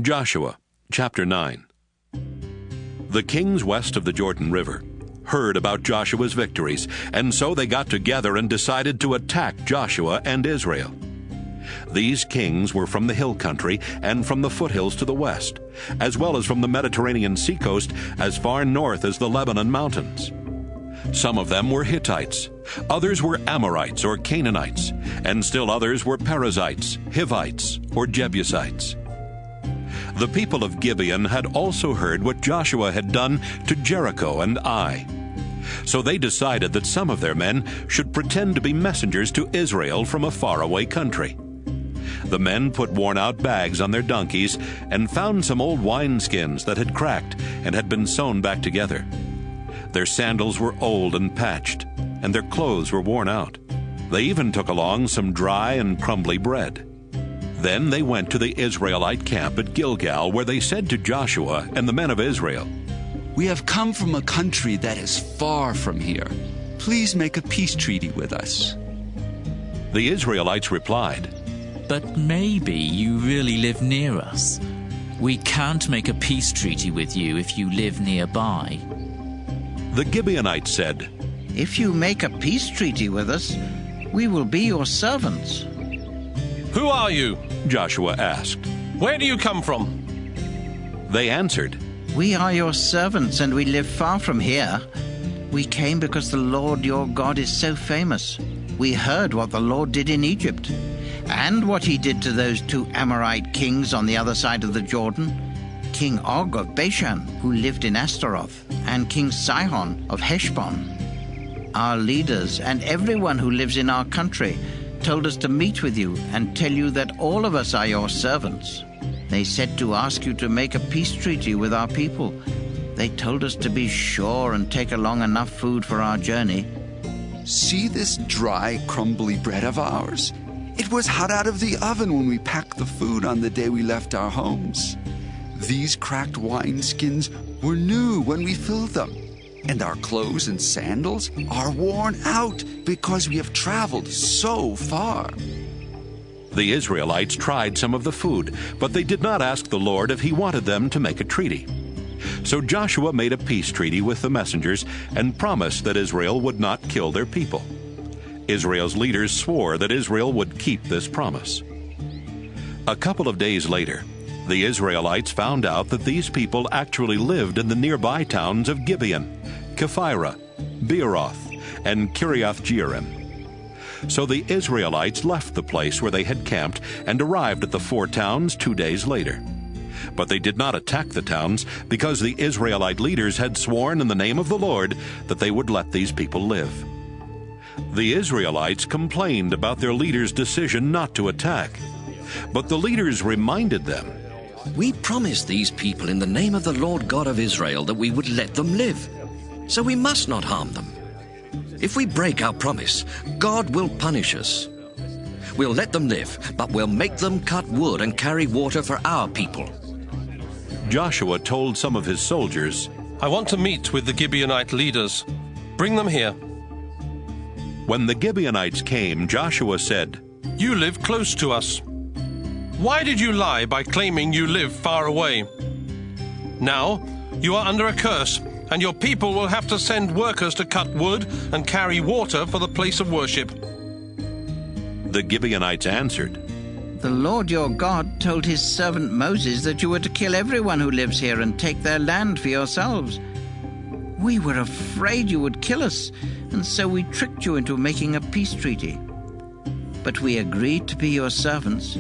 Joshua chapter 9. The kings west of the Jordan River heard about Joshua's victories, and so they got together and decided to attack Joshua and Israel. These kings were from the hill country and from the foothills to the west, as well as from the Mediterranean seacoast as far north as the Lebanon mountains. Some of them were Hittites, others were Amorites or Canaanites, and still others were Perizzites, Hivites, or Jebusites. The people of Gibeon had also heard what Joshua had done to Jericho and Ai. So they decided that some of their men should pretend to be messengers to Israel from a faraway country. The men put worn-out bags on their donkeys and found some old wineskins that had cracked and had been sewn back together. Their sandals were old and patched, and their clothes were worn out. They even took along some dry and crumbly bread. Then they went to the Israelite camp at Gilgal, where they said to Joshua and the men of Israel, "We have come from a country that is far from here. Please make a peace treaty with us." The Israelites replied, "But maybe you really live near us. We can't make a peace treaty with you if you live nearby." The Gibeonites said, "If you make a peace treaty with us, we will be your servants." "Who are you?" Joshua asked. "Where do you come from?" They answered, "We are your servants, and we live far from here. We came because the Lord your God is so famous. We heard what the Lord did in Egypt, and what he did to those two Amorite kings on the other side of the Jordan, King Og of Bashan, who lived in Ashtaroth, and King Sihon of Heshbon. Our leaders and everyone who lives in our country told us to meet with you and tell you that all of us are your servants. They said to ask you to make a peace treaty with our people. They told us to be sure and take along enough food for our journey." See this dry, crumbly bread of ours? It was hot out of the oven when we packed the food on the day we left our homes. These cracked wineskins were new when we filled them, and our clothes and sandals are worn out because we have traveled so far. The Israelites tried some of the food, but they did not ask the Lord if he wanted them to make a treaty. So Joshua made a peace treaty with the messengers and promised that Israel would not kill their people. Israel's leaders swore that Israel would keep this promise. A couple of days later, the Israelites found out that these people actually lived in the nearby towns of Gibeon, Kephirah, Beeroth, and Kiriath-Jearim. So the Israelites left the place where they had camped and arrived at the 4 towns 2 days later. But they did not attack the towns because the Israelite leaders had sworn in the name of the Lord that they would let these people live. The Israelites complained about their leaders' decision not to attack, but the leaders reminded them, "We promised these people in the name of the Lord God of Israel that we would let them live, so we must not harm them. If we break our promise, God will punish us. We'll let them live, but we'll make them cut wood and carry water for our people." Joshua told some of his soldiers, "I want to meet with the Gibeonite leaders. Bring them here." When the Gibeonites came, Joshua said, "You live close to us. Why did you lie by claiming you live far away? Now you are under a curse, and your people will have to send workers to cut wood and carry water for the place of worship." The Gibeonites answered, "The Lord your God told his servant Moses that you were to kill everyone who lives here and take their land for yourselves. We were afraid you would kill us, and so we tricked you into making a peace treaty. But we agreed to be your servants,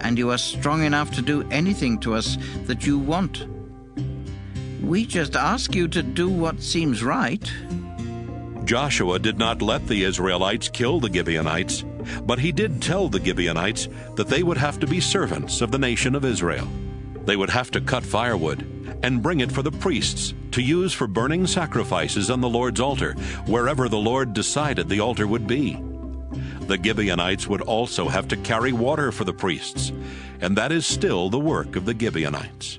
and you are strong enough to do anything to us that you want. We just ask you to do what seems right." Joshua did not let the Israelites kill the Gibeonites, but he did tell the Gibeonites that they would have to be servants of the nation of Israel. They would have to cut firewood and bring it for the priests to use for burning sacrifices on the Lord's altar, wherever the Lord decided the altar would be. The Gibeonites would also have to carry water for the priests, and that is still the work of the Gibeonites.